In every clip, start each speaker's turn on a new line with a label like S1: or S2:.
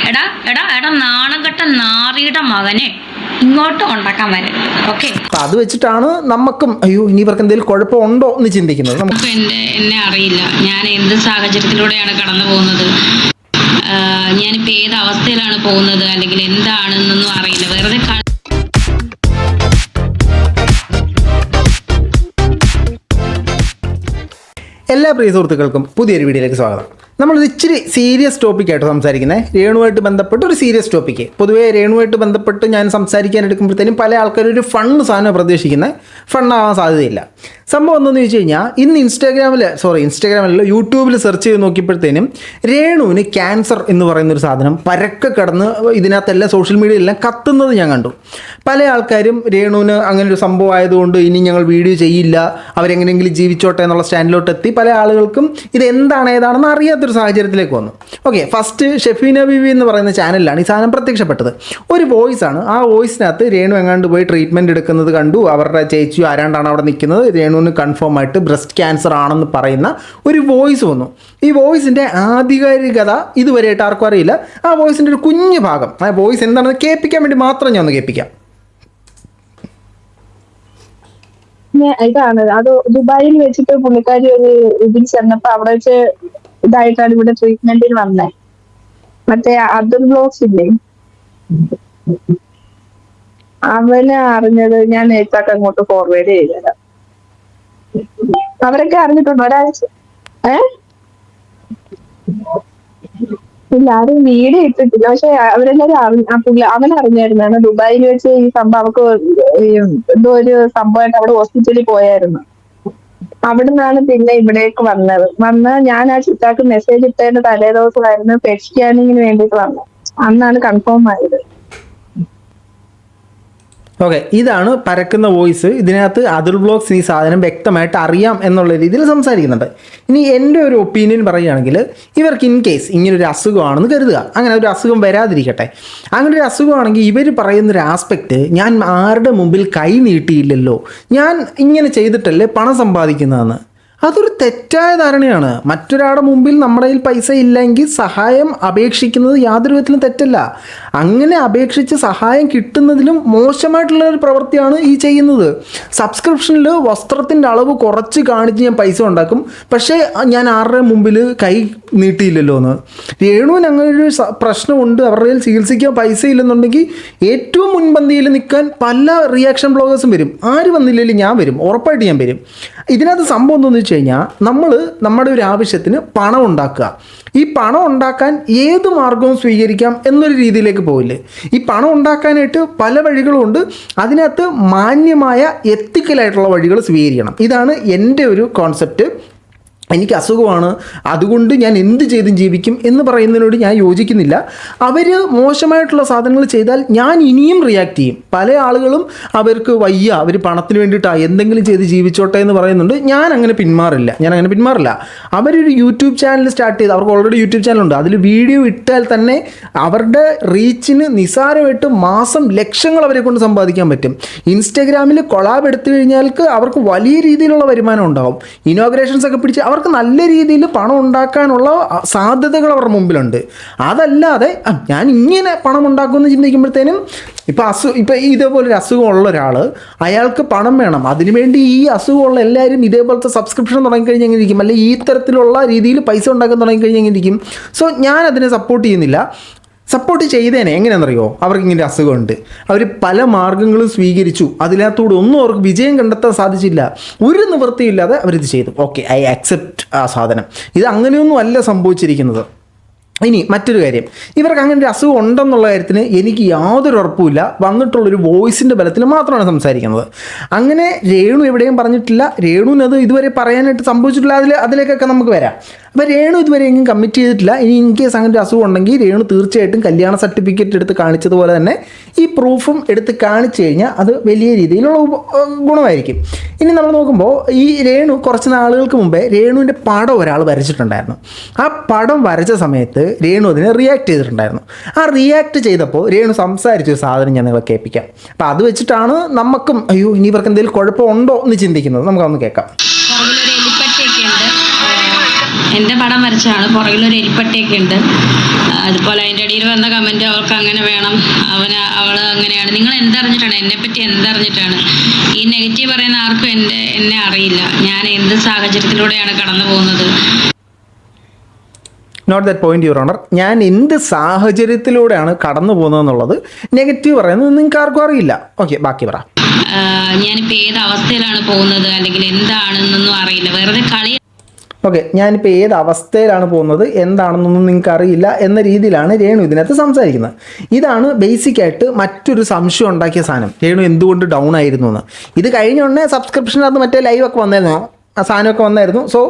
S1: എടാ എടാ എടാ നാണംകെട്ട നാറിയുടെ മകനെ ഇങ്ങോട്ട് ഉണ്ടാക്കാൻ വരരുത്. ഓക്കെ,
S2: അത് വെച്ചിട്ടാണ് നമുക്കും അയ്യോ ഇനി ഇവർക്ക് എന്തെങ്കിലും കുഴപ്പമുണ്ടോ എന്ന് ചിന്തിക്കുന്നത്.
S1: നമുക്ക് എന്നെ അറിയില്ല, ഞാൻ എന്ത് സാഹചര്യത്തിലൂടെയാണ് കടന്നു പോകുന്നത്, ഞാനിപ്പോൾ ഏത് അവസ്ഥയിലാണ് പോകുന്നത്, അല്ലെങ്കിൽ എന്താണെന്നൊന്നും അറിയില്ല. വെറുതെ
S2: എല്ലാ പ്രിയ സുഹൃത്തുക്കൾക്കും പുതിയൊരു വീഡിയോയിലേക്ക് സ്വാഗതം. നമ്മളൊരു ഇച്ചിരി സീരിയസ് ടോപ്പിക്കായിട്ട് സംസാരിക്കുന്നത്, രേണുവായിട്ട് ബന്ധപ്പെട്ട് ഒരു സീരിയസ് ടോപ്പിക്ക്. പൊതുവേ രേണുവായിട്ട് ബന്ധപ്പെട്ട് ഞാൻ സംസാരിക്കാൻ എടുക്കുമ്പോഴത്തേനും പല ആൾക്കാരും ഒരു ഫണ്ട് സാധനം പ്രതീക്ഷിക്കുന്നത് ഫണ്ടാവാൻ സാധ്യതയില്ല. സംഭവം എന്തെന്ന് ചോദിച്ചു കഴിഞ്ഞാൽ, ഇന്ന് ഇൻസ്റ്റാഗ്രാമിലല്ല യൂട്യൂബിൽ സെർച്ച് ചെയ്ത് നോക്കിയപ്പോഴത്തേനും രേണുവിന് ക്യാൻസർ എന്ന് പറയുന്നൊരു സാധനം പരക്കെ കടന്ന് ഇതിനകത്തെല്ലാം സോഷ്യൽ മീഡിയയിലെല്ലാം കത്തുന്നത് ഞാൻ കണ്ടു. പല ആൾക്കാരും രേണുവിന് അങ്ങനെ ഒരു സംഭവം ആയതുകൊണ്ട് ഇനി ഞങ്ങൾ വീഡിയോ ചെയ്യില്ല, അവരെങ്ങനെയെങ്കിലും ജീവിച്ചോട്ടെ എന്നുള്ള സ്റ്റാൻഡിലോട്ട് എത്തി. പല ആളുകൾക്കും ഇത് ഏതാണെന്ന് അറിയാത്തൊരു സാഹചര്യത്തിലേക്ക് വന്നു. ഓക്കെ, ഫസ്റ്റ് ഷെഫീന ബീവി എന്ന് പറയുന്ന ചാനലിലാണ് ഈ സാധനം പ്രത്യക്ഷപ്പെട്ടത്. ഒരു വോയിസ് ആണ്. ആ വോയിസിനകത്ത് രേണു എങ്ങാണ്ട് പോയി ട്രീറ്റ്മെൻറ്റ് എടുക്കുന്നത് കണ്ടു. അവരുടെ ചേച്ചിയോ ആരാണ്ടാണ് അവിടെ നിൽക്കുന്നത്, രേണുവിന് കൺഫേം ആയിട്ട് ബ്രസ്റ്റ് ക്യാൻസർ ആണെന്ന് പറയുന്ന ഒരു വോയിസ് വന്നു. ഈ വോയിസിൻ്റെ ആധികാരികത ഇതുവരെയായിട്ട് ആർക്കും അറിയില്ല. ആ വോയിസിൻ്റെ ഒരു കുഞ്ഞു ഭാഗം, ആ വോയിസ് എന്താണെന്ന് കേൾപ്പിക്കാൻ വേണ്ടി മാത്രം ഞാൻ ഒന്ന് കേൾപ്പിക്കാം.
S3: ഇതാണ് അത് ദുബായിൽ വെച്ചിട്ട് പുള്ളിക്കാരി ഒരു ഇതിൽ ചെന്നപ്പോ അവിടെ വെച്ച് ഇതായിട്ടാണ് ഇവിടെ ട്രീറ്റ്മെന്റിന് വന്നത്. മറ്റേ അബ്ദുൽ ബ്ലോക്സ് ഇല്ലേ, അവന് അറിഞ്ഞത് ഞാൻ നേരത്തൊക്കെ അങ്ങോട്ട് ഫോർവേഡ് ചെയ്തരാം. അവരൊക്കെ അറിഞ്ഞിട്ടുണ്ട് ഒരാഴ്ച. ഇല്ല, ആരും വീഡിയോ ഇട്ടിട്ടില്ല. പക്ഷെ അവരെല്ലാരും അവൻ അറിഞ്ഞായിരുന്നു. ദുബായിൽ വെച്ച് ഈ സംഭവം അവർക്ക് എന്തോ ഒരു സംഭവമായിട്ട് അവിടെ ഹോസ്പിറ്റലിൽ പോയായിരുന്നു. അവിടുന്നാണ് പിന്നെ ഇവിടേക്ക് വന്ന് ഞാൻ ആ ചിത്താക്ക് മെസ്സേജ് ഇട്ടതിന്റെ തലേ ദിവസമായിരുന്നു പെറ്റ് സ്കാനിങ്ങിന് വേണ്ടിയിട്ട് വന്നത്. അന്നാണ് കൺഫേം ആയത്.
S2: ഓക്കെ, ഇതാണ് പരക്കുന്ന വോയിസ്. ഇതിനകത്ത് അതുൽ ബ്ലോഗ്സ് ഈ സാധനം വ്യക്തമായിട്ട് അറിയാം എന്നുള്ള രീതിയിൽ സംസാരിക്കുന്നുണ്ട്. ഇനി എൻ്റെ ഒരു ഒപ്പീനിയൻ പറയുകയാണെങ്കിൽ, ഇവർക്ക് ഇൻ കേസ് ഇങ്ങനൊരു അസുഖമാണെന്ന് കരുതുക, അങ്ങനെ ഒരു അസുഖം വരാതിരിക്കട്ടെ. അങ്ങനെ ഒരു അസുഖമാണെങ്കിൽ ഇവർ പറയുന്നൊരു ആസ്പെക്റ്റ്, ഞാൻ ആരുടെ മുമ്പിൽ കൈ നീട്ടിയില്ലല്ലോ, ഞാൻ ഇങ്ങനെ ചെയ്തിട്ടല്ലേ പണം സമ്പാദിക്കുന്നതെന്ന്, അതൊരു തെറ്റായ ധാരണയാണ്. മറ്റൊരാളുടെ മുമ്പിൽ നമ്മുടെ കയ്യിൽ പൈസ ഇല്ലെങ്കിൽ സഹായം അപേക്ഷിക്കുന്നത് യാതൊരു വിധത്തിലും തെറ്റല്ല. അങ്ങനെ അപേക്ഷിച്ച് സഹായം കിട്ടുന്നതിലും മോശമായിട്ടുള്ള ഒരു പ്രവൃത്തിയാണ് ഈ ചെയ്യുന്നത്. സബ്സ്ക്രിപ്ഷനിൽ വസ്ത്രത്തിൻ്റെ അളവ് കുറച്ച് കാണിച്ച് ഞാൻ പൈസ ഉണ്ടാക്കും, പക്ഷേ ഞാൻ ആരുടെ മുമ്പിൽ കൈ നീട്ടിയില്ലല്ലോ എന്ന്. രേണുവിന് അങ്ങനെ ഒരു പ്രശ്നമുണ്ട്, അവരുടെ കയ്യിൽ ചികിത്സിക്കാൻ പൈസ ഇല്ലെന്നുണ്ടെങ്കിൽ ഏറ്റവും മുൻപന്തിയിൽ നിൽക്കാൻ പല റിയാക്ഷൻ ബ്ലോഗേഴ്സും വരും. ആര് വന്നില്ലെങ്കിൽ ഞാൻ വരും, ഉറപ്പായിട്ട് ഞാൻ വരും. ഇതിനകത്ത് സംഭവം എന്താണെന്ന് വെച്ച് കഴിഞ്ഞാൽ, നമ്മൾ നമ്മുടെ ഒരു ആവശ്യത്തിന് പണം ഉണ്ടാക്കുക. ഈ പണം ഉണ്ടാക്കാൻ ഏത് മാർഗവും സ്വീകരിക്കാം എന്നൊരു രീതിയിലേക്ക് പോവില്ലേ. ഈ പണം ഉണ്ടാക്കാനായിട്ട് പല വഴികളുമുണ്ട്. അതിനകത്ത് മാന്യമായ എത്തിക്കലായിട്ടുള്ള വഴികൾ സ്വീകരിക്കണം. ഇതാണ് എൻ്റെ ഒരു കോൺസെപ്റ്റ്. എനിക്ക് അസുഖമാണ്, അതുകൊണ്ട് ഞാൻ എന്ത് ചെയ്തും ജീവിക്കും എന്ന് പറയുന്നതിനോട് ഞാൻ യോജിക്കുന്നില്ല. അവർ മോശമായിട്ടുള്ള സാധനങ്ങൾ ചെയ്താൽ ഞാൻ ഇനിയും റിയാക്ട് ചെയ്യും. പല ആളുകളും അവർക്ക് വയ്യ, അവർ പണത്തിന് വേണ്ടിയിട്ടാണ് എന്തെങ്കിലും ചെയ്ത് ജീവിച്ചോട്ടെ എന്ന് പറയുന്നുണ്ട്. ഞാൻ അങ്ങനെ പിന്മാറില്ല. അവരൊരു യൂട്യൂബ് ചാനൽ സ്റ്റാർട്ട് ചെയ്ത്, അവർക്ക് ഓൾറെഡി യൂട്യൂബ് ചാനലുണ്ട്, അതിൽ വീഡിയോ ഇട്ടാൽ തന്നെ അവരുടെ റീച്ചിന് നിസാരമായിട്ട് മാസം ലക്ഷങ്ങൾ അവരെ കൊണ്ട് സമ്പാദിക്കാൻ പറ്റും. ഇൻസ്റ്റാഗ്രാമിൽ കൊളാബ് എടുത്തു കഴിഞ്ഞാൽ അവർക്ക് വലിയ രീതിയിലുള്ള വരുമാനം ഉണ്ടാകും. ഇനോഗ്രേഷൻസ് ഒക്കെ പിടിച്ച് അവർക്ക് നല്ല രീതിയിൽ പണം ഉണ്ടാക്കാനുള്ള സാധ്യതകൾ അവരുടെ മുമ്പിലുണ്ട്. അതല്ലാതെ ഞാൻ ഇങ്ങനെ പണം ഉണ്ടാക്കുമെന്ന് ചിന്തിക്കുമ്പോഴത്തേനും ഇപ്പം ഇതേപോലൊരു അസുഖമുള്ള ഒരാൾ, അയാൾക്ക് പണം വേണം, അതിനുവേണ്ടി ഈ അസുഖമുള്ള എല്ലാവരും ഇതേപോലത്തെ സബ്സ്ക്രിപ്ഷൻ തുടങ്ങിക്കഴിഞ്ഞാൽ എങ്ങനെ ഇരിക്കും, അല്ലെങ്കിൽ ഈ തരത്തിലുള്ള രീതിയിൽ പൈസ ഉണ്ടാക്കാൻ തുടങ്ങിക്കഴിഞ്ഞാൽ എങ്ങനെ ഇരിക്കും. സോ ഞാൻ അതിനെ സപ്പോർട്ട് ചെയ്യുന്നില്ല. സപ്പോർട്ട് ചെയ്തേനെ എങ്ങനെയാണെന്നറിയോ, അവർക്ക് ഇങ്ങനെ അസുഖമുണ്ട്, അവർ പല മാർഗ്ഗങ്ങളും സ്വീകരിച്ചു, അതിനകത്തൂടെ ഒന്നും അവർക്ക് വിജയം കണ്ടെത്താൻ സാധിച്ചില്ല, ഒരു നിവൃത്തിയില്ലാതെ അവരിത് ചെയ്തു. ഓക്കെ, ഐ അക്സെപ്റ്റ് ആ സാധനം. ഇത് അങ്ങനെയൊന്നും അല്ല സംഭവിച്ചിരിക്കുന്നത്. ഇനി മറ്റൊരു കാര്യം, ഇവർക്ക് അങ്ങനെ ഒരു അസുഖം ഉണ്ടെന്നുള്ള കാര്യത്തിന് എനിക്ക് യാതൊരു ഉറപ്പുമില്ല. വന്നിട്ടുള്ളൊരു വോയിസിൻ്റെ ബലത്തിൽ മാത്രമാണ് സംസാരിക്കുന്നത്. അങ്ങനെ രേണു എവിടെയും പറഞ്ഞിട്ടില്ല, രേണുവിനത് ഇതുവരെ പറയാനായിട്ട് സംഭവിച്ചിട്ടില്ല. അതിലേക്കൊക്കെ നമുക്ക് വരാം. അപ്പോൾ രേണു ഇതുവരെ എങ്കിലും കമ്മിറ്റ് ചെയ്തിട്ടില്ല. ഇനി ഇൻ കേസ് അങ്ങനെ ഒരു അസുഖം ഉണ്ടെങ്കിൽ രേണു തീർച്ചയായിട്ടും കല്യാണ സർട്ടിഫിക്കറ്റ് എടുത്ത് കാണിച്ചതുപോലെ തന്നെ ഈ പ്രൂഫും എടുത്ത് കാണിച്ചു കഴിഞ്ഞാൽ അത് വലിയ രീതിയിലുള്ള ഗുണമായിരിക്കും. ഇനി നമ്മൾ നോക്കുമ്പോൾ ഈ രേണു കുറച്ച് നാളുകൾക്ക് മുമ്പേ രേണുവിൻ്റെ പടം ഒരാൾ വരച്ചിട്ടുണ്ടായിരുന്നു. ആ പടം വരച്ച സമയത്ത് രേണു അതിനെ റിയാക്ട് ചെയ്തിട്ടുണ്ടായിരുന്നു. ആ റിയാക്ട് ചെയ്തപ്പോൾ രേണു സംസാരിച്ചൊരു സാധനം ഞാൻ നിങ്ങളെ കേൾപ്പിക്കാം. അപ്പോൾ അത് വെച്ചിട്ടാണ് നമുക്കും അയ്യോ ഇനി ഇവർക്ക് എന്തെങ്കിലും കുഴപ്പമുണ്ടോ എന്ന് ചിന്തിക്കുന്നത്. നമുക്കൊന്ന് കേൾക്കാം.
S1: എൻ്റെ പടം വരച്ചാണ്, പുറകിലൊരു എലിപ്പട്ടിയൊക്കെ ഉണ്ട്. അതുപോലെ അതിൻ്റെ അടിയിൽ കയ്യിൽ വന്ന കമന്റ് അവൾക്ക് അങ്ങനെ വേണം, അവള് അങ്ങനെയാണ്. നിങ്ങൾ എന്തറിഞ്ഞിട്ടാണ്, എന്നെ പറ്റി എന്തറിഞ്ഞിട്ടാണ്? ഈ നെഗറ്റീവ് പറയുന്ന ആർക്കും എന്നെ അറിയില്ല. ഞാൻ എന്ത് സാഹചര്യത്തിലൂടെയാണ് കടന്നു പോകുന്നത്.
S2: Note that point your honour. ഞാൻ എന്ത് സാഹചര്യത്തിലൂടെയാണ് കടന്നു പോകുന്നതെന്നുള്ളത് നെഗറ്റീവ് പറയുന്നത് നിങ്ങൾക്ക് ആർക്കും അറിയില്ല. ഓക്കെ, ബാക്കി പറ.
S1: ഞാനിപ്പോൾ ഏത് അവസ്ഥയിലാണ് പോകുന്നത് അല്ലെങ്കിൽ എന്താണെന്നൊന്നും അറിയില്ല, വെറുതെ കളി.
S2: ഓക്കെ, ഞാനിപ്പോൾ ഏത് അവസ്ഥയിലാണ് പോകുന്നത് എന്താണെന്നൊന്നും നിങ്ങൾക്ക് അറിയില്ല എന്ന രീതിയിലാണ് രേണു ഇതിനകത്ത് സംസാരിക്കുന്നത്. ഇതാണ് ബേസിക്കായിട്ട് മറ്റൊരു സംശയം ഉണ്ടാക്കിയ സാധനം, രേണു എന്തുകൊണ്ട് ഡൗൺ ആയിരുന്നു എന്ന്. ഇത് കഴിഞ്ഞ ഉടനെ സബ്സ്ക്രിപ്ഷനകത്ത് മറ്റേ ലൈവൊക്കെ വന്നായിരുന്നു, ആ സാധനമൊക്കെ വന്നായിരുന്നു. സോ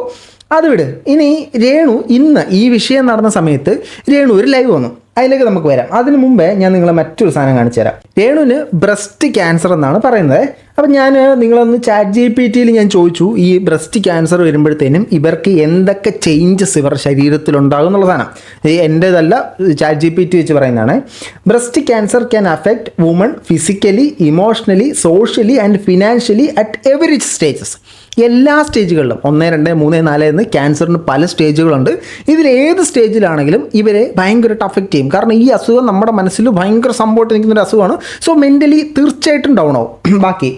S2: അത് വിട്. ഇനി രേണു ഇന്ന് ഈ വിഷയം നടന്ന സമയത്ത് രേണു ഒരു ലൈവ് വന്നു, അതിലേക്ക് നമുക്ക് വരാം. അതിന് മുമ്പേ ഞാൻ നിങ്ങളെ മറ്റൊരു സാധനം കാണിച്ചു തരാം. രേണുവിന് ബ്രസ്റ്റ് ക്യാൻസർ എന്നാണ് പറയുന്നത്. അപ്പം ഞാൻ നിങ്ങളൊന്ന് ChatGPT ഞാൻ ചോദിച്ചു, ഈ ബ്രസ്റ്റ് ക്യാൻസർ വരുമ്പോഴത്തേനും ഇവർക്ക് എന്തൊക്കെ ചേഞ്ചസ് ഇവരുടെ ശരീരത്തിലുണ്ടാകും എന്നുള്ള സാധനം. എൻ്റേതല്ല, ChatGPT വെച്ച് പറയുന്നതാണ്. Breast cancer can affect woman physically, emotionally, socially and financially at every stages. എല്ലാ സ്റ്റേജുകളിലും 1, 2, 3, 4 എന്ന് ക്യാൻസറിന് പല സ്റ്റേജുകളുണ്ട്. ഇതിൽ ഏത് സ്റ്റേജിലാണെങ്കിലും ഇവരെ ഭയങ്കരമായിട്ട് അഫക്റ്റ് ചെയ്യും. കാരണം ഈ അസുഖം നമ്മുടെ മനസ്സിൽ ഭയങ്കര സംഭവമായിട്ട് നിൽക്കുന്നൊരു അസുഖമാണ്. സോ മെൻ്റലി തീർച്ചയായിട്ടും ഡൗൺ ആവും. ബാക്കി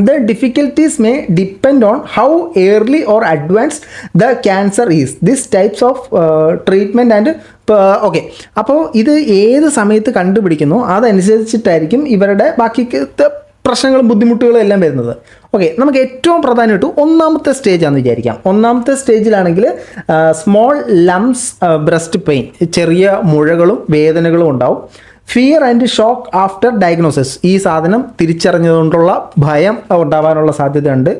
S2: the difficulties may depend on how early or advanced the cancer is. These types of treatment and okay, അപ്പോൾ ഇത് ഏത് സമയത്ത് കണ്ടുപിടിക്കുന്നു അതനുസരിച്ചിട്ടായിരിക്കും ഇവരുടെ ബാക്കി പ്രശ്നങ്ങളും ബുദ്ധിമുട്ടുകളും എല്ലാം വരുന്നത്. ഓക്കെ, നമുക്ക് ഏറ്റവും പ്രധാനമായിട്ട് 1ാമത്തെ സ്റ്റേജാണെന്ന് വിചാരിക്കാം. 1ാമത്തെ സ്റ്റേജിലാണെങ്കിൽ സ്മോൾ ലംസ് ബ്രസ്റ്റ് പെയിൻ, ചെറിയ മുഴകളും വേദനകളും ഉണ്ടാവും. Fear and shock after diagnosis, ഈ സാധനം തിരിച്ചറിഞ്ഞതുകൊണ്ടുള്ള ഭയം ഉണ്ടാവാനുള്ള സാധ്യതയുണ്ട്.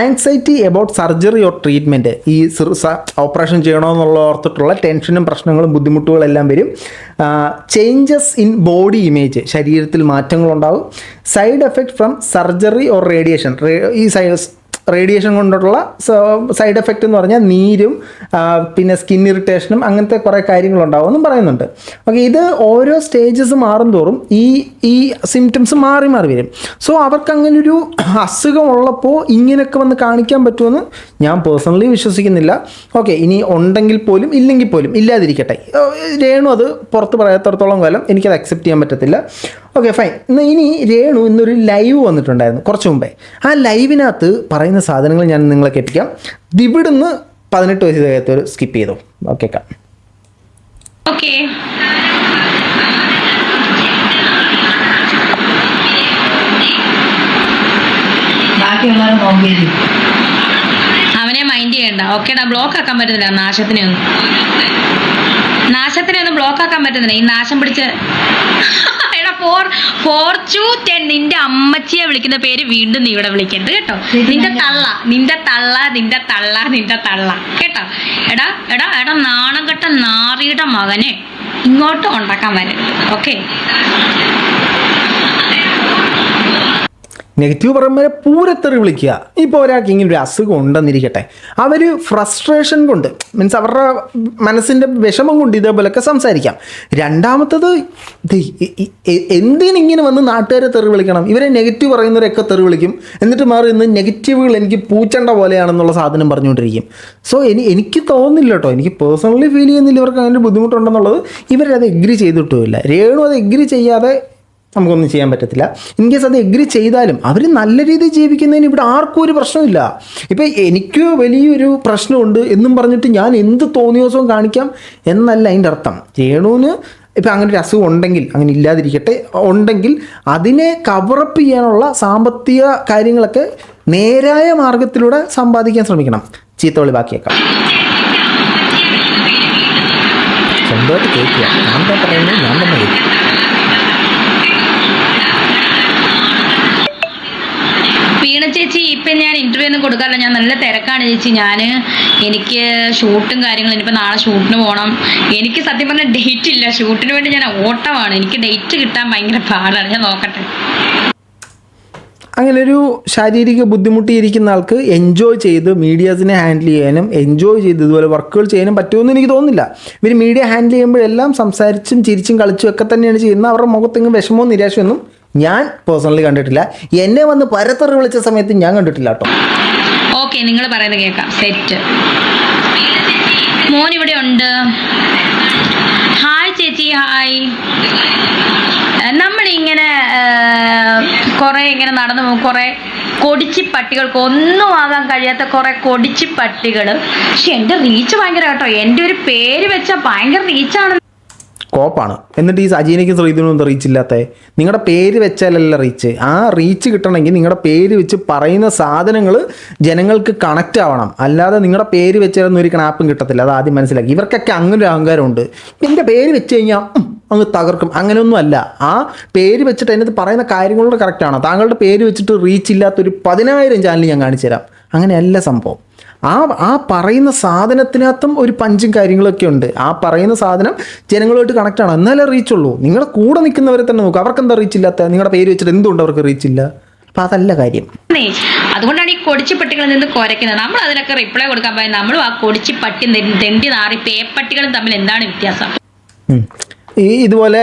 S2: Anxiety about surgery or treatment, ഈ ഓപ്പറേഷൻ ചെയ്യണമെന്നുള്ള ഓർത്തിട്ടുള്ള ടെൻഷനും പ്രശ്നങ്ങളും ബുദ്ധിമുട്ടുകളും എല്ലാം വരും. ചേഞ്ചസ് ഇൻ ബോഡി ഇമേജ്, ശരീരത്തിൽ മാറ്റങ്ങളുണ്ടാവും. Side effect from surgery or radiation, ഈ റേഡിയേഷൻ കൊണ്ടുള്ള സൈഡ് എഫക്റ്റ് എന്ന് പറഞ്ഞാൽ നീരും പിന്നെ സ്കിൻ ഇറിറ്റേഷനും അങ്ങനത്തെ കുറേ കാര്യങ്ങളുണ്ടാവും എന്നും പറയുന്നുണ്ട്. ഓക്കെ, ഇത് ഓരോ സ്റ്റേജസ് മാറും തോറും ഈ സിംറ്റംസ് മാറി മാറി വരും. സോ അവർക്ക് അങ്ങനൊരു അസുഖമുള്ളപ്പോൾ ഇങ്ങനെയൊക്കെ വന്ന് കാണിക്കാൻ പറ്റുമെന്ന് ഞാൻ പേഴ്സണലി വിശ്വസിക്കുന്നില്ല. ഓക്കെ, ഇനി ഉണ്ടെങ്കിൽ പോലും ഇല്ലെങ്കിൽ പോലും ഇല്ലാതിരിക്കട്ടെ. രേണു അത് പുറത്ത് പറയാത്തടത്തോളം കാലം എനിക്കത് അക്സെപ്റ്റ് ചെയ്യാൻ പറ്റത്തില്ല. Okay, fine. ഇനി രേണു ഇന്നൊരു ലൈവ് വന്നിട്ടുണ്ടായിരുന്നു കുറച്ച് മുമ്പേ. ആ ലൈവിനകത്ത് പറയുന്ന സാധനങ്ങൾ ഞാൻ നിങ്ങളെ കേൾപ്പിക്കാം. ഇവിടുന്ന് 18 വയസ്സ് തികയാത്തവർ സ്കിപ്പ് ചെയ്തു. Okay,
S1: okay. അവനെ മൈൻഡ് ചെയ്യണ്ട. ഓക്കേടാ, ബ്ലോക്ക് ആക്കാൻ പറ്റുന്നില്ല നാശത്തിനെയൊന്നും ബ്ലോക്ക് ആക്കാൻ പറ്റുന്നില്ല. ഈ നാശം പിടിച്ച ഫോർച്യൂൻ നിന്റെ അമ്മച്ചിയെ വിളിക്കുന്ന പേര് വീണ്ടും നീ ഇവിടെ വിളിക്കരുത് കേട്ടോ. നിന്റെ തള്ള കേട്ടോ. എടാ നാണം കെട്ട നാറിയുടെ മകനെ ഇങ്ങോട്ട് ഉണ്ടാക്കാൻ വരരുത്. ഓക്കെ,
S2: നെഗറ്റീവ് പറയുമ്പോൾ പൂരത്തെറി വിളിക്കുക. ഇപ്പോൾ ഒരാൾക്ക് ഇങ്ങനെ ഒരു അസുഖം ഉണ്ടെന്നിരിക്കട്ടെ, അവർ ഫ്രസ്ട്രേഷൻ കൊണ്ട് മീൻസ് അവരുടെ മനസ്സിൻ്റെ വിഷമം കൊണ്ട് ഇതേപോലെയൊക്കെ സംസാരിക്കാം. രണ്ടാമത്തത് എന്തിനിങ്ങനെ വന്ന് നാട്ടുകാരെ തെറി വിളിക്കണം? ഇവരെ നെഗറ്റീവ് പറയുന്നവരൊക്കെ തെറി വിളിക്കും, എന്നിട്ട് മാറി ഇന്ന് നെഗറ്റീവുകൾ എനിക്ക് പൂച്ചണ്ട പോലെയാണെന്നുള്ള സാധനം പറഞ്ഞുകൊണ്ടിരിക്കും. സോ എനിക്ക് തോന്നുന്നില്ല കേട്ടോ, എനിക്ക് പേഴ്സണലി ഫീൽ ചെയ്യുന്നില്ല ഇവർക്ക് അങ്ങനെ ബുദ്ധിമുട്ടുണ്ടെന്നുള്ളത്. ഇവരത് എഗ്രി ചെയ്തിട്ടുമില്ല. രേണു അത് എഗ്രി ചെയ്യാതെ നമുക്കൊന്നും ചെയ്യാൻ പറ്റത്തില്ല. ഇൻ കേസ് അത് എഗ്രി ചെയ്താലും അവർ നല്ല രീതിയിൽ ജീവിക്കുന്നതിന് ഇവിടെ ആർക്കും ഒരു പ്രശ്നമില്ല. ഇപ്പം എനിക്ക് വലിയൊരു പ്രശ്നമുണ്ട് എന്നും പറഞ്ഞിട്ട് ഞാൻ എന്ത് തോന്നിയ ദിവസവും കാണിക്കാം എന്നല്ല അതിൻ്റെ അർത്ഥം. രേണുവിന് ഇപ്പം അങ്ങനെ ഒരു അസുഖം ഉണ്ടെങ്കിൽ, അങ്ങനെ ഇല്ലാതിരിക്കട്ടെ, ഉണ്ടെങ്കിൽ അതിനെ കവറപ്പ് ചെയ്യാനുള്ള സാമ്പത്തിക കാര്യങ്ങളൊക്കെ നേരായ മാർഗത്തിലൂടെ സമ്പാദിക്കാൻ ശ്രമിക്കണം. ചീത്തവിളി ബാക്കിയേക്കാം. സ്വന്തമായിട്ട് കേൾക്കുക. ഞാൻ എന്താ പറയുന്നത്, ഞാൻ തന്നെ കേൾക്കും.
S1: വീണ ചേച്ചി, ഇപ്പം ഞാൻ ഇന്റർവ്യൂ ഒന്നും കൊടുക്കാറില്ല, ഞാൻ നല്ല തിരക്കാണ് ചേച്ചി. എനിക്ക് ഷൂട്ടും കാര്യങ്ങളും, ഇനിയിപ്പോൾ നാളെ ഷൂട്ടിന് പോകണം. എനിക്ക് സത്യം പറഞ്ഞാൽ ഡേറ്റ് ഇല്ല. ഷൂട്ടിന് വേണ്ടി ഞാൻ ഓട്ടമാണ്. എനിക്ക് ഡേറ്റ് കിട്ടാൻ ഭയങ്കര പാടാണ്. ഞാൻ നോക്കട്ടെ.
S2: അങ്ങനൊരു ശാരീരിക ബുദ്ധിമുട്ടിയിരിക്കുന്ന ആൾക്ക് എൻജോയ് ചെയ്ത് മീഡിയാസിനെ ഹാൻഡിൽ ചെയ്യാനും എൻജോയ് ചെയ്ത് ഇതുപോലെ വർക്കുകൾ ചെയ്യാനും പറ്റുമെന്ന് എനിക്ക് തോന്നുന്നില്ല. ഇവർ മീഡിയ ഹാൻഡിൽ ചെയ്യുമ്പോഴെല്ലാം സംസാരിച്ചും ചിരിച്ചും കളിച്ചും ഒക്കെ തന്നെയാണ് ചെയ്യുന്നത്. അവരുടെ മുഖത്തെങ്കിലും വിഷമവും നിരാശയൊന്നും ഞാൻ പേഴ്സണലി കണ്ടിട്ടില്ല. എന്നെ വന്ന് പരത്തറി വിളിച്ച സമയത്ത് ഞാൻ കണ്ടിട്ടില്ല കേട്ടോ.
S1: ഓക്കെ, നിങ്ങൾ പറയുന്നത് കേൾക്കാം. സെറ്റ്. മോൻ ഇവിടെ ഉണ്ട്. ഹായ് ചേച്ചി, ഹായ്. നമ്മളിങ്ങനെ കുറെ ഇങ്ങനെ നടന്നു പോകും, കുറെ കൊടിച്ചി പട്ടികൾക്ക് ഒന്നും ആകാൻ കഴിയാത്ത കുറെ കൊടിച്ചി പട്ടികൾ. പക്ഷെ എൻ്റെ റീച്ച് ഭയങ്കര കേട്ടോ, എൻ്റെ ഒരു പേര് വെച്ചാൽ ഭയങ്കര റീച്ചാണ്.
S2: കോപ്പാണ്. എന്നിട്ട് ഈ സജീനയ്ക്കും ശ്രീധുനും എന്താ റീച്ച് ഇല്ലാത്ത? നിങ്ങളുടെ പേര് വെച്ചാലല്ല റീച്ച്. ആ റീച്ച് കിട്ടണമെങ്കിൽ നിങ്ങളുടെ പേര് വെച്ച് പറയുന്ന സാധനങ്ങൾ ജനങ്ങൾക്ക് കണക്റ്റ് ആവണം. അല്ലാതെ നിങ്ങളുടെ പേര് വെച്ചാലൊന്നും ഒരു കണാപ്പും കിട്ടത്തില്ല. അത് ആദ്യം മനസ്സിലാക്കി. ഇവർക്കൊക്കെ അങ്ങനെ ഒരു അഹങ്കാരമുണ്ട്. എൻ്റെ പേര് വെച്ച് കഴിഞ്ഞാൽ അങ്ങ് തകർക്കും. അങ്ങനെയൊന്നും അല്ല. ആ പേര് വെച്ചിട്ട് അതിനകത്ത് പറയുന്ന കാര്യങ്ങളോട് കറക്റ്റാണോ? താങ്കളുടെ പേര് വെച്ചിട്ട് റീച്ച് ഇല്ലാത്തൊരു 10,000 ചാനൽ ഞാൻ കാണിച്ചു തരാം. അങ്ങനെയല്ല സംഭവം. ആ പറയുന്ന സാധനത്തിനകത്തും ഒരു പഞ്ചും കാര്യങ്ങളൊക്കെ ഉണ്ട്. ആ പറയുന്ന സാധനം ജനങ്ങളുമായിട്ട് കണക്റ്റ് ആണ്, എന്നാലേ റീച്ച് ഉള്ളൂ. നിങ്ങളുടെ കൂടെ നിൽക്കുന്നവരെ തന്നെ നോക്കുക, അവർക്ക് എന്താ റീച്ച് ഇല്ലാത്ത? നിങ്ങളുടെ പേര് വെച്ചിട്ട് എന്തുകൊണ്ട് അവർക്ക് റീച്ച് ഇല്ല? അപ്പം അതല്ല കാര്യം.
S1: അതുകൊണ്ടാണ് ഈ കൊടിച്ചിപ്പട്ടികളിൽ നിന്ന് കുരയ്ക്കുന്നത്. നമ്മൾ അതിനൊക്കെ റിപ്ലൈ കൊടുക്കാൻ പോയി നമ്മളും ആ കൊടിച്ചിപ്പട്ടി തെണ്ടി നാറി പേപ്പട്ടികളും തമ്മിൽ എന്താണ് വ്യത്യാസം?
S2: ഇതുപോലെ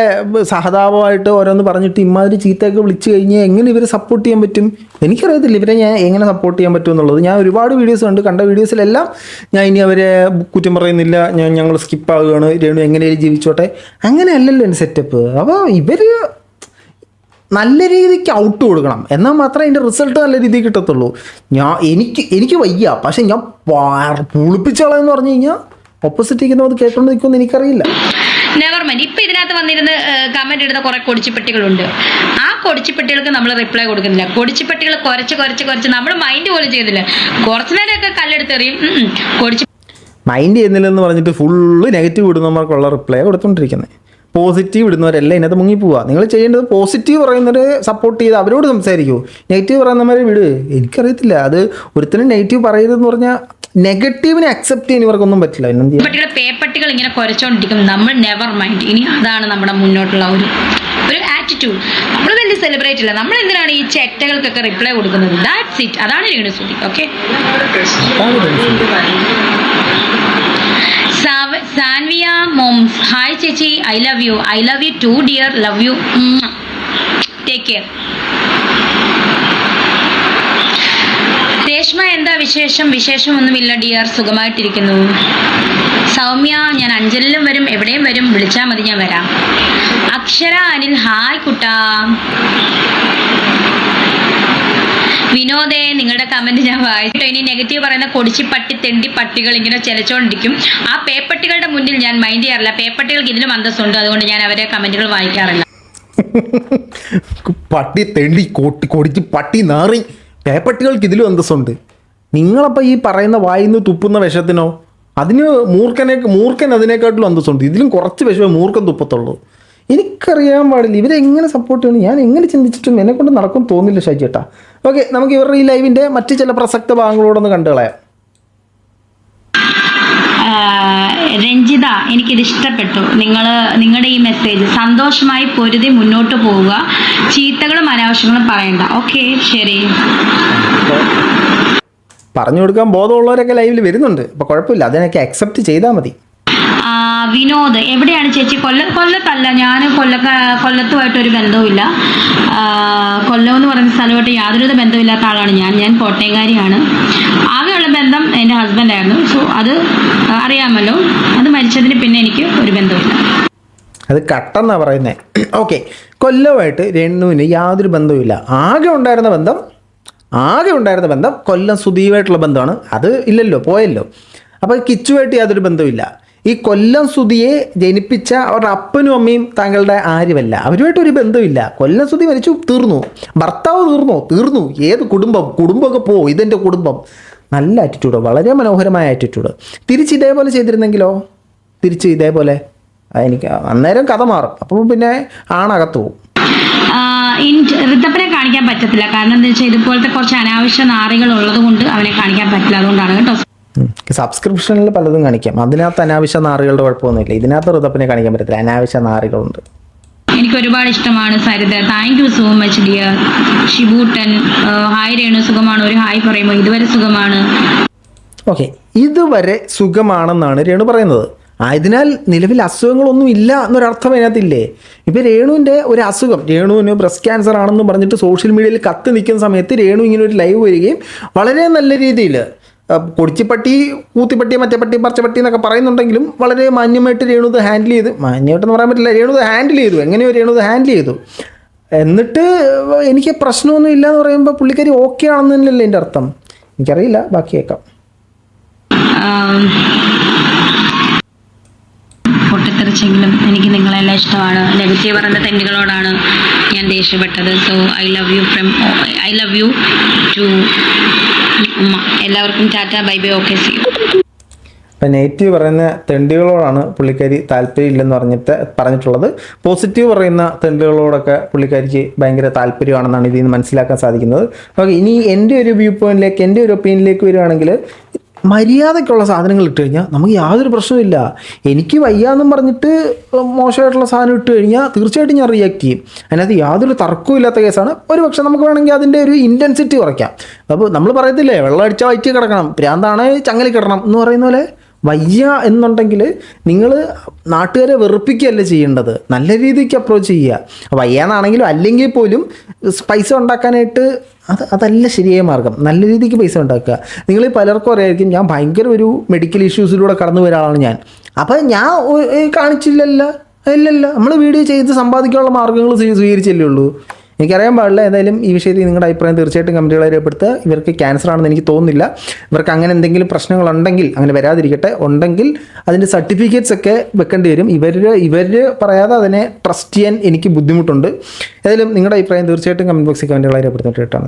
S2: സഹതാപമായിട്ട് ഓരോന്ന് പറഞ്ഞിട്ട് ഇമാതിരി ചീത്തയൊക്കെ വിളിച്ചു കഴിഞ്ഞാൽ എങ്ങനെ ഇവരെ സപ്പോർട്ട് ചെയ്യാൻ പറ്റും? എനിക്കറിയത്തില്ല ഇവരെ ഞാൻ എങ്ങനെ സപ്പോർട്ട് ചെയ്യാൻ പറ്റും എന്നുള്ളത്. ഞാൻ ഒരുപാട് വീഡിയോസ് കണ്ട വീഡിയോസിലെല്ലാം ഞാൻ ഇനി അവരെ കുറ്റം പറയുന്നില്ല, ഞങ്ങൾ സ്കിപ്പാവുകയാണ്, രേണു എങ്ങനെയും ജീവിച്ചോട്ടെ. അങ്ങനെയല്ലല്ലോ എൻ്റെ സെറ്റപ്പ്. അപ്പോൾ ഇവർ നല്ല രീതിക്ക് ഔട്ട് കൊടുക്കണം, എന്നാൽ മാത്രമേ അതിൻ്റെ റിസൾട്ട് നല്ല രീതിയിൽ കിട്ടത്തുള്ളൂ. എനിക്ക് വയ്യ, പക്ഷെ ഞാൻ പുളിപ്പിച്ചോളെന്ന് പറഞ്ഞു കഴിഞ്ഞാൽ ഓപ്പോസിറ്റ് ഇരിക്കുന്നവർ കേട്ടോണ്ട് നിൽക്കുമെന്ന് എനിക്കറിയില്ല.
S1: Never mind. ഇപ്പൊ ഇതിനകത്ത് വന്നിരുന്ന് കമന്റ് ഇടുന്ന കുറെ കൊടിച്ചിപ്പെട്ടികളുണ്ട്. ആ കൊടിച്ചിപ്പെട്ടികൾക്ക് നമ്മൾ റിപ്ലൈ കൊടുക്കുന്നില്ല. കൊടിച്ചിപ്പെട്ടികൾ കുറച്ച് നമ്മൾ മൈൻഡ് പോലും ചെയ്യുന്നില്ല. കുറച്ചു നേരമൊക്കെ കല്ലെടുത്തെറിയും.
S2: മൈൻഡ് ചെയ്യുന്നില്ലെന്ന് പറഞ്ഞിട്ട് ഫുള്ള് നെഗറ്റീവ് ഇടുന്നവർക്കുള്ള റിപ്ലൈ കൊടുത്തുകൊണ്ടിരിക്കുന്നത്. പോസിറ്റീവ് ഇടുന്നവരെല്ലാം ഇതിനകത്ത് മുങ്ങിപ്പോവുക. നിങ്ങൾ ചെയ്യേണ്ടത് പോസിറ്റീവ് പറയുന്നവരെ സപ്പോർട്ട് ചെയ്ത് അവരോട് സംസാരിക്കൂ. നെഗറ്റീവ് പറയുന്നവരെ വിട്. എനിക്കറിയത്തില്ല, അത് ഒരുത്തനും നെഗറ്റീവ് പറയരുതെന്ന് പറഞ്ഞാൽ നെഗറ്റീവിനെ അക്സെപ്റ്റ് ചെയ്യാൻ ഇവർക്കൊന്നും പറ്റില്ല.
S1: പേപ്പട്ടികൾ ഇങ്ങനെ കുരച്ചോണ്ടിരിക്കും. നമ്മൾ നെവർ മൈൻഡ്. ഇനി അതാണ് നമ്മുടെ മുന്നോട്ടുള്ള ഒരു ആറ്റിറ്റ്യൂഡ്. നമ്മൾ വലിയ സെലിബ്രേറ്റ് ഇല്ല. നമ്മൾ എന്തിനാണ് ഈ ചെറ്റകൾക്കൊക്കെ റിപ്ലൈ കൊടുക്കുന്നത്? That's it. അതാണ് Renusuthi. Okay. Sanviya moms hi ചേച്ചി, I love you too dear, love you, take care. Reshma എന്താ വിശേഷമൊന്നുമില്ല ഡിയർ, സുഖമായിട്ടിരിക്കുന്നു. സൗമ്യ ഞാൻ അഞ്ചലിലും വരും, എവിടെയും വരും, വിളിച്ചാൽ മതി, ഞാൻ വരാം. അക്ഷര അനിൽ ഹായ് കുട്ടാ. വിനോദേ നിങ്ങളുടെ കമന്റ് ഞാൻ വായിച്ചിട്ട് ഇനി നെഗറ്റീവ് പറയുന്ന കൊടിച്ചിപ്പട്ടി തെണ്ടി പട്ടികൾ ഇങ്ങനെ ചെലച്ചോണ്ടിരിക്കും. ആ പേപ്പട്ടികളുടെ മുന്നിൽ ഞാൻ മൈൻഡ് ചെയ്യാറില്ല. പേപ്പട്ടികൾക്ക് ഇതിലും അന്തസ്സുണ്ട്, അതുകൊണ്ട് ഞാൻ അവരെ കമന്റുകൾ വായിക്കാറില്ല.
S2: പട്ടി തെണ്ടി കൊടിച്ച് പട്ടി നാറി, പേപ്പട്ടികൾക്ക് ഇതിലും അന്തസ്സുണ്ട്. നിങ്ങളപ്പോൾ ഈ പറയുന്ന വായിന്ന് തുപ്പുന്ന വിഷത്തിനോ അതിന് മൂർഖൻ അതിനേക്കാട്ടിലും അന്തസ്സുണ്ട്. ഇതിലും കുറച്ച് വിഷമേ മൂർഖൻ തുപ്പത്തുള്ളൂ. എനിക്കറിയാൻ പാടില്ല ഇവരെങ്ങനെ സപ്പോർട്ട് ചെയ്യണം. ഞാൻ എങ്ങനെ ചിന്തിച്ചിട്ടും എന്നെക്കൊണ്ട് നടക്കും തോന്നില്ല ഷാജിയേട്ടാ. ഓക്കെ, നമുക്ക് ഇവരുടെ ഈ ലൈവിൻ്റെ മറ്റ് ചില പ്രസക്ത ഭാഗങ്ങളോടൊന്ന് കണ്ടു കളയാം.
S1: രഞ്ജിത, എനിക്കിത് ഇഷ്ടപ്പെട്ടു. നിങ്ങളുടെ ഈ മെസ്സേജ്. സന്തോഷമായി പൊരുതി മുന്നോട്ട് പോവുക, ചീത്തകളും അനാവശ്യങ്ങളും പറയണ്ട. ഓക്കെ, ശരി.
S2: പറഞ്ഞു കൊടുക്കാൻ ബോധമുള്ളവരൊക്കെ ലൈവിൽ വരുന്നുണ്ട്, അപ്പോൾ കുഴപ്പമില്ല, അതിനൊക്കെ അക്സെപ്റ്റ് ചെയ്താൽ മതി.
S1: വിനോദ് എവിടെയാണ് ചേച്ചി? കൊല്ലത്തല്ല. ഞാൻ കൊല്ലത്തുമായിട്ടൊരു ബന്ധവുമില്ല. കൊല്ലം എന്ന് പറയുന്ന സ്ഥലമായിട്ട് യാതൊരുവിധ ബന്ധമില്ലാത്ത ആളാണ് ഞാൻ കോട്ടയംകാരിയാണ്. ആകെയുള്ള ബന്ധം എൻ്റെ ഹസ്ബൻഡായിരുന്നു. സോ അത് അറിയാമല്ലോ. അത് മരിച്ചതിന് പിന്നെ എനിക്ക് ഒരു ബന്ധമില്ല.
S2: അത് കട്ടെന്നാണ് പറയുന്നത്. ഓക്കെ, കൊല്ലമായിട്ട് രേണുവിന് യാതൊരു ബന്ധവുമില്ല. ആകെ ഉണ്ടായിരുന്ന ബന്ധം കൊല്ലം സുധീയുമായിട്ടുള്ള ബന്ധമാണ്. അത് ഇല്ലല്ലോ, പോയല്ലോ. അപ്പോൾ കിച്ചുവായിട്ട് യാതൊരു ബന്ധവുമില്ല. ഈ കൊല്ലം സുധിയെ ജനിപ്പിച്ച അവരുടെ അപ്പനും അമ്മയും താങ്കളുടെ ആരുമല്ല. അവരുമായിട്ടൊരു ബന്ധമില്ല. കൊല്ലം സുധി മരിച്ചു, തീർന്നു. ഭർത്താവ് തീർന്നു. ഏത് കുടുംബമൊക്കെ ഇതെൻ്റെ കുടുംബം. നല്ല ആറ്റിറ്റ്യൂഡ്, വളരെ മനോഹരമായ ആറ്റിറ്റ്യൂഡ്. തിരിച്ച് ഇതേപോലെ ചെയ്തിരുന്നെങ്കിലോ, എനിക്ക് അന്നേരം കഥ മാറും. അപ്പോൾ പിന്നെ ആണകത്ത് പോകും.
S1: ഋതപ്പനെ കാണിക്കാൻ പറ്റത്തില്ല. കാരണം എന്താ വെച്ചാൽ ഇതുപോലത്തെ കുറച്ച് അനാവശ്യ നാറികൾ ഉള്ളത് കൊണ്ട് അവനെ കാണിക്കാൻ പറ്റില്ല. അതുകൊണ്ടാണ് കേട്ടോ.
S2: സബ്സ്ക്രിപ്ഷനിൽ പലതും കാണിക്കാം. അതിനകത്ത് അനാവശ്യ നാറികളുടെ കുഴപ്പമൊന്നുമില്ല. ഇതിനകത്ത് ഋതപ്പനെ കാണിക്കാൻ പറ്റത്തില്ല, അനാവശ്യ നാറികളുണ്ട്.
S1: എനിക്ക് ഒരുപാട് ഇഷ്ടമാണ് Saritha. Thank you so much dear. ഷിബൂട്ടൻ ഹായ് രേണു, സുഖമാണ്? ഒരു ഹായ് പറയുമ്പോൾ ഇതുവരെ സുഖമാണ്.
S2: ഓക്കെ, ഇതുവരെ സുഖമാണെന്നാണ് രേണു പറയുന്നത്. ആയതിനാൽ നിലവിൽ അസുഖങ്ങളൊന്നും ഇല്ല എന്നൊരർത്ഥം അതിനകത്തില്ലേ? ഇപ്പോൾ രേണുവിൻ്റെ ഒരു അസുഖം, രേണുവിന് ബ്രസ്റ്റ് ക്യാൻസർ ആണെന്ന് പറഞ്ഞിട്ട് സോഷ്യൽ മീഡിയയിൽ കത്തി നിൽക്കുന്ന സമയത്ത് രേണു ഇങ്ങനെ ഒരു ലൈവ് വരികയും വളരെ നല്ല രീതിയിൽ കൊടിച്ചിപ്പട്ടി, കൂത്തിപ്പട്ടി, മറ്റേപ്പട്ടി, പറിച്ചപ്പട്ടി എന്നൊക്കെ പറയുന്നുണ്ടെങ്കിലും വളരെ മാന്യമായിട്ട് രേണുത് ഹാൻഡിൽ ചെയ്ത്, മാന്യമായിട്ടെന്ന് പറയാൻ പറ്റില്ല, രേണുത് ഹാൻഡിൽ ചെയ്തു, എങ്ങനെയോ രേണുത് ഹാൻഡിൽ ചെയ്തു. എന്നിട്ട് എനിക്ക് പ്രശ്നമൊന്നും ഇല്ല എന്ന് പറയുമ്പോൾ പുള്ളിക്കാരി ഓക്കെ ആണെന്ന് തന്നെയല്ലേ എൻ്റെ അർത്ഥം. എനിക്കറിയില്ല, ബാക്കി കേൾക്കാം.
S1: പൊട്ടിത്തെറിച്ചെങ്കിലും എനിക്ക് നിങ്ങളെല്ലാം ഇഷ്ടമാണ്. നെഗറ്റീവ് പറയുന്ന തെറ്റുകളോടാണ് ഞാൻ ദേഷ്യപ്പെട്ടത്. So I love you too ഉമ്മ. എല്ലാവർക്കും tata, bye bye, okay, see you.
S2: അപ്പം നെഗറ്റീവ് പറയുന്ന തെണ്ടുകളോടാണ് പുള്ളിക്കാരി താല്പര്യമില്ലെന്ന് പറഞ്ഞിട്ടുള്ളത്. പോസിറ്റീവ് പറയുന്ന തെണ്ടുകളോടൊക്കെ പുള്ളിക്കാരിക്ക് ഭയങ്കര താല്പര്യമാണെന്നാണ് ഇതിൽ നിന്ന് മനസ്സിലാക്കാൻ സാധിക്കുന്നത്. ഓക്കെ, ഇനി എൻ്റെ ഒരു വ്യൂ പോയിന്റിലേക്ക്, എൻ്റെ ഒരു ഒപ്പീനിയനിലേക്ക് വരികയാണെങ്കിൽ, മര്യാദയ്ക്കുള്ള സാധനങ്ങൾ ഇട്ട് കഴിഞ്ഞാൽ നമുക്ക് യാതൊരു പ്രശ്നമില്ല. എനിക്ക് വയ്യാന്നും പറഞ്ഞിട്ട് മോശമായിട്ടുള്ള സാധനം ഇട്ട് കഴിഞ്ഞാൽ തീർച്ചയായിട്ടും ഞാൻ റിയാക്ട് ചെയ്യും. അതിനകത്ത് യാതൊരു തർക്കവും ഇല്ലാത്ത കേസാണ്. ഒരു പക്ഷേ നമുക്ക് വേണമെങ്കിൽ അതിൻ്റെ ഒരു ഇൻറ്റൻസിറ്റി കുറയ്ക്കാം. അപ്പോൾ നമ്മൾ പറയത്തില്ലേ, വെള്ളം അടിച്ചാൽ വയറ്റി കിടക്കണം, ഭ്രാന്താണ് ചങ്ങലി കിടണം എന്ന് പറയുന്ന പോലെ, വയ്യ എന്നുണ്ടെങ്കിൽ നിങ്ങൾ നാട്ടുകാരെ വെറുപ്പിക്കുകയല്ല ചെയ്യേണ്ടത്, നല്ല രീതിക്ക് അപ്രോച്ച് ചെയ്യുക. വയ്യാന്നാണെങ്കിലും അല്ലെങ്കിൽ പോലും പൈസ ഉണ്ടാക്കാനായിട്ട് അതല്ല ശരിയായ മാർഗം. നല്ല രീതിക്ക് പൈസ ഉണ്ടാക്കുക. നിങ്ങൾ പലർക്കും അറിയായിരിക്കും, ഞാൻ ഭയങ്കര ഒരു മെഡിക്കൽ ഇഷ്യൂസിലൂടെ കടന്നു വരുന്ന ആളാണ് ഞാൻ. അപ്പം ഞാൻ കാണിച്ചില്ലല്ലോ, ഇല്ലല്ല, നമ്മൾ വീഡിയോ ചെയ്ത് സമ്പാദിക്കാനുള്ള മാർഗ്ഗങ്ങൾ സ്വീകരിച്ചല്ലേ ഉള്ളൂ. എനിക്കറിയാൻ പാടില്ല. ഏതായാലും ഈ വിഷയത്തിൽ നിങ്ങളുടെ അഭിപ്രായം തീർച്ചയായിട്ടും കമൻറ്റുകളെ രേഖപ്പെടുത്തുക. ഇവർക്ക് ക്യാൻസർ ആണെന്ന് എനിക്ക് തോന്നുന്നില്ല. ഇവർക്ക് അങ്ങനെ എന്തെങ്കിലും പ്രശ്നങ്ങളുണ്ടെങ്കിൽ, അങ്ങനെ വരാതിരിക്കട്ടെ, ഉണ്ടെങ്കിൽ അതിൻ്റെ സർട്ടിഫിക്കറ്റ്സ് ഒക്കെ വെക്കേണ്ടി വരും. ഇവർ പറയാതെ അതിനെ ട്രസ്റ്റ് ചെയ്യാൻ എനിക്ക് ബുദ്ധിമുട്ടുണ്ട്. ഏതായാലും നിങ്ങളുടെ അഭിപ്രായം തീർച്ചയായിട്ടും കമൻറ്റ് ബോക്സിൽ കമൻറ്റുകളെ രേഖപ്പെടുത്തിയിട്ട് കേട്ടോ.